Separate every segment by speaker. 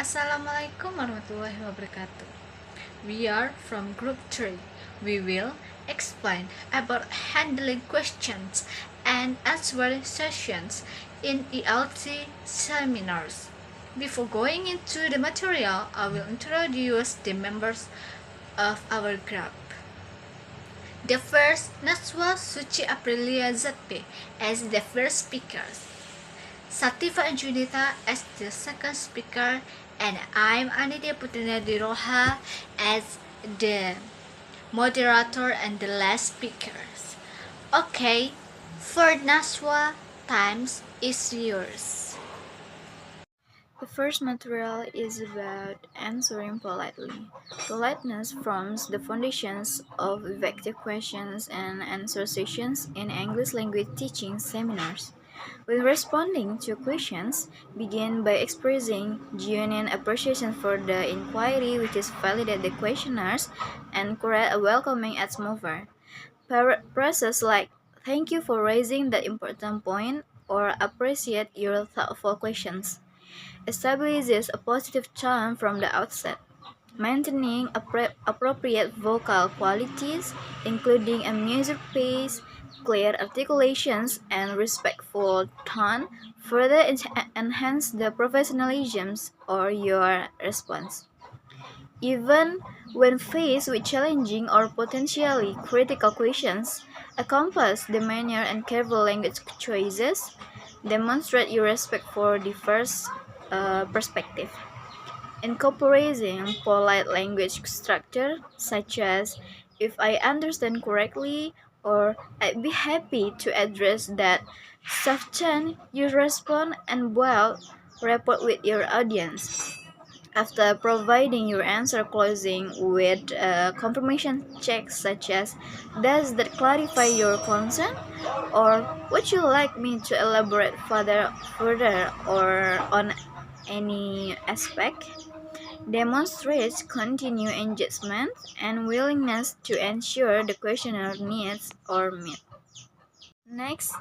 Speaker 1: Assalamualaikum warahmatullahi wabarakatuh. We are from Group 3. We will explain about handling questions and answering sessions in ELT seminars. Before going into the material, I will introduce the members of our group. The first, Najwa Suci Aprilia Zatpe as the first speaker. Sativa and Junita as the second speaker, and I'm Anidya Putrinadi Roha as the moderator and the last speakers. Okay, for Naswa, times is yours.
Speaker 2: The first material is about answering politely. Politeness forms the foundations of effective questions and answer sessions in English language teaching seminars. When responding to questions, begin by expressing genuine appreciation for the inquiry, which is validate the questioners and create a welcoming atmosphere. Phrases like "Thank you for raising that important point" or "Appreciate your thoughtful questions" establishes a positive tone from the outset. Maintaining appropriate vocal qualities, including a music pace, clear articulations, and respectful tone, further enhance the professionalism of your response. Even when faced with challenging or potentially critical questions, encompass the manner and careful language choices, demonstrate your respect for diverse perspective. Incorporating polite language structure such as "if I understand correctly" or "I'd be happy to address that" soften your response and build rapport with your audience. After providing your answer, closing with confirmation checks such as "Does that clarify your concern?" or "Would you like me to elaborate further or on any aspect?" demonstrates continued engagement and willingness to ensure the questioner needs are met. Next,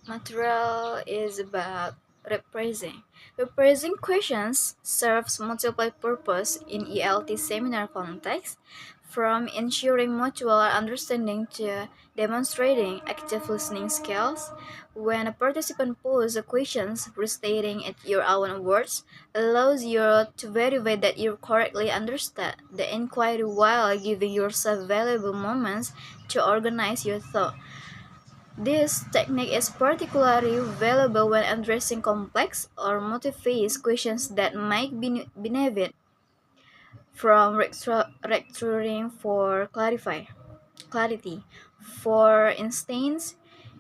Speaker 2: material is about rephrasing. Rephrasing questions serves multiple purposes in ELT seminar context, from ensuring mutual understanding to demonstrating active listening skills. When a participant poses a question, restating it your own words allows you to verify that you correctly understood the inquiry while giving yourself valuable moments to organize your thought. This technique is particularly valuable when addressing complex or multi-phase questions that might benefit from recturing for clarity. For instance,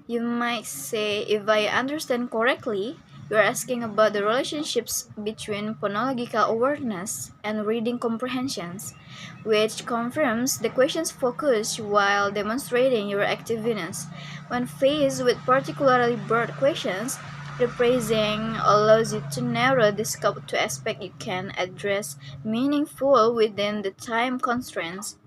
Speaker 2: you might say, "If I understand correctly, you're asking about the relationships between phonological awareness and reading comprehensions," which confirms the question's focus while demonstrating your activeness. When faced with particularly broad questions, rephrasing allows you to narrow the scope to aspects you can address meaningful within the time constraints.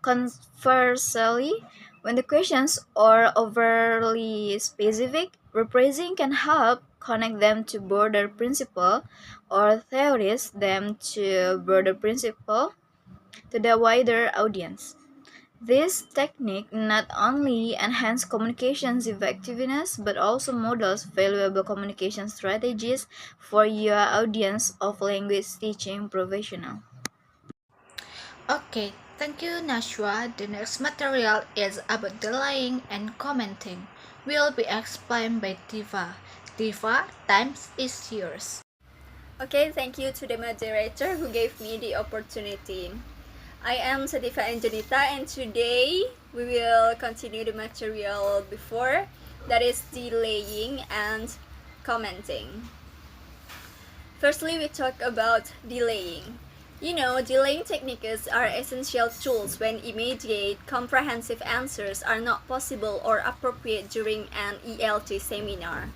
Speaker 2: Conversely, when the questions are overly specific, rephrasing can help connect them to broader principle or theories them to broader principle to the wider audience. This technique not only enhances communication's effectiveness but also models valuable communication strategies for your audience of language teaching professionals.
Speaker 1: Okay, thank you, Nashwa. The next material is about delaying and commenting. Will be explained by Diva. Diva, times is yours.
Speaker 3: Okay, thank you to the moderator who gave me the opportunity. I am Sadifa Anjanita, and today we will continue the material before, that is delaying and commenting. Firstly, we talk about delaying. Delaying techniques are essential tools when immediate, comprehensive answers are not possible or appropriate during an ELT seminar.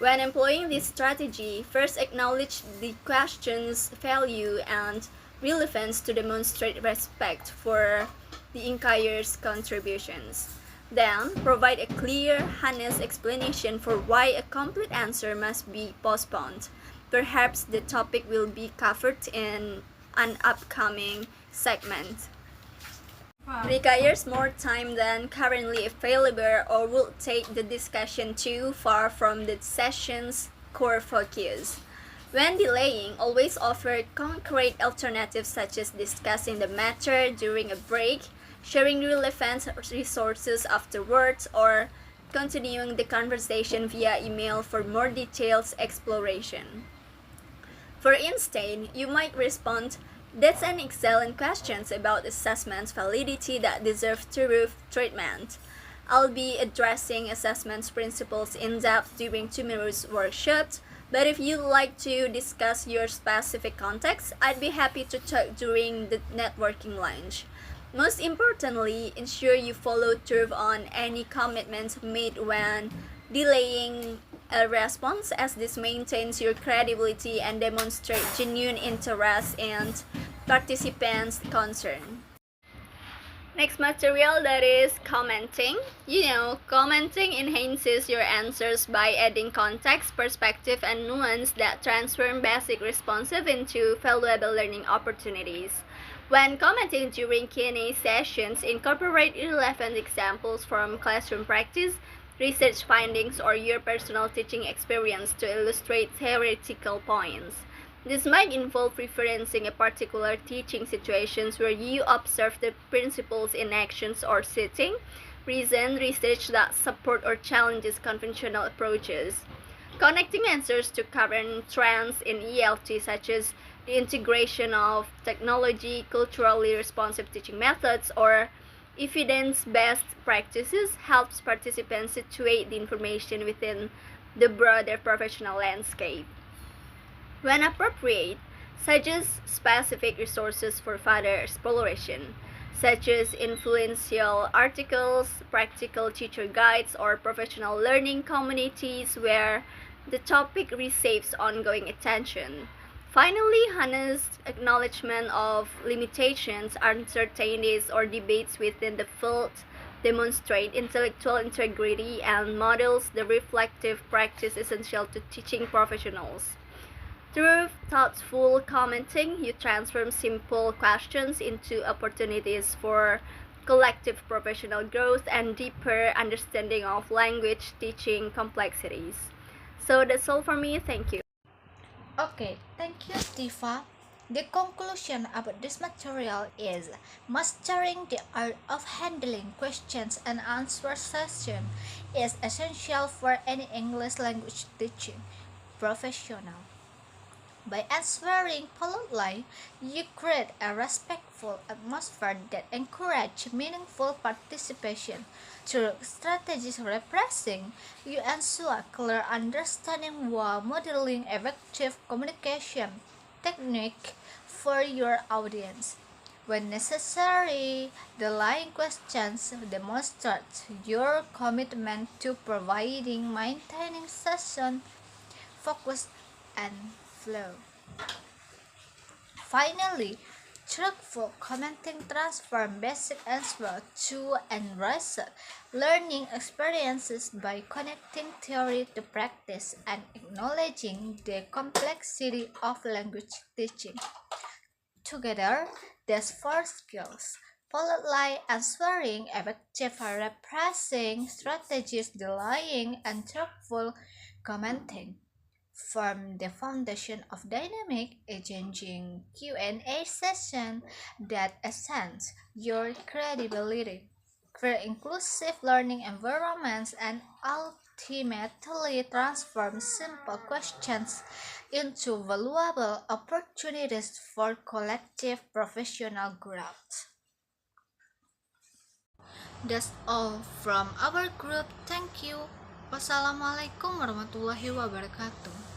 Speaker 3: When employing this strategy, first acknowledge the question's value and relevance to demonstrate respect for the inquirer's contributions. Then, provide a clear, honest explanation for why a complete answer must be postponed. Perhaps the topic will be covered in an upcoming segment. Requires more time than currently available or will take the discussion too far from the session's core focus. When delaying, always offer concrete alternatives such as discussing the matter during a break, sharing relevant resources afterwards, or continuing the conversation via email for more detailed exploration. For instance, you might respond, "That's an excellent question about assessment's validity that deserves thorough treatment. I'll be addressing assessment's principles in depth during tomorrow's workshop, but if you'd like to discuss your specific context, I'd be happy to talk during the networking lunch." Most importantly, ensure you follow through on any commitments made when delaying a response, as this maintains your credibility and demonstrates genuine interest and participants' concern. Next material, that is commenting. Commenting enhances your answers by adding context, perspective, and nuance that transform basic responses into valuable learning opportunities. When commenting during Q&A sessions, incorporate relevant examples from classroom practice, research findings, or your personal teaching experience to illustrate theoretical points. This might involve referencing a particular teaching situations where you observe the principles in actions or setting, present research that support or challenges conventional approaches. Connecting answers to current trends in ELT, such as the integration of technology, culturally responsive teaching methods, or evidence-based practices, helps participants situate the information within the broader professional landscape. When appropriate, suggest specific resources for further exploration, such as influential articles, practical teacher guides, or professional learning communities where the topic receives ongoing attention. Finally, honest acknowledgement of limitations, uncertainties, or debates within the field demonstrate intellectual integrity and models the reflective practice essential to teaching professionals. Through thoughtful commenting, you transform simple questions into opportunities for collective professional growth and deeper understanding of language teaching complexities. So that's all for me. Thank you.
Speaker 1: Okay, thank you, Tifa. The conclusion about this material is mastering the art of handling questions and answer session is essential for any English language teaching professional. By answering politely, you create a respectful atmosphere that encourages meaningful participation. Through strategies repressing, you ensure clear understanding while modeling effective communication technique for your audience. When necessary, the line questions demonstrate your commitment to maintaining session focus and flow. Finally, truthful commenting transforms basic answer to enriched learning experiences by connecting theory to practice and acknowledging the complexity of language teaching. Together, these four skills: politely answering, effective repressing, strategies delaying, and truthful commenting form the foundation of dynamic, engaging Q&A session that enhance your credibility, create inclusive learning environments, and ultimately transform simple questions into valuable opportunities for collective professional growth. That's all from our group. Thank you. Wassalamualaikum warahmatullahi wabarakatuh.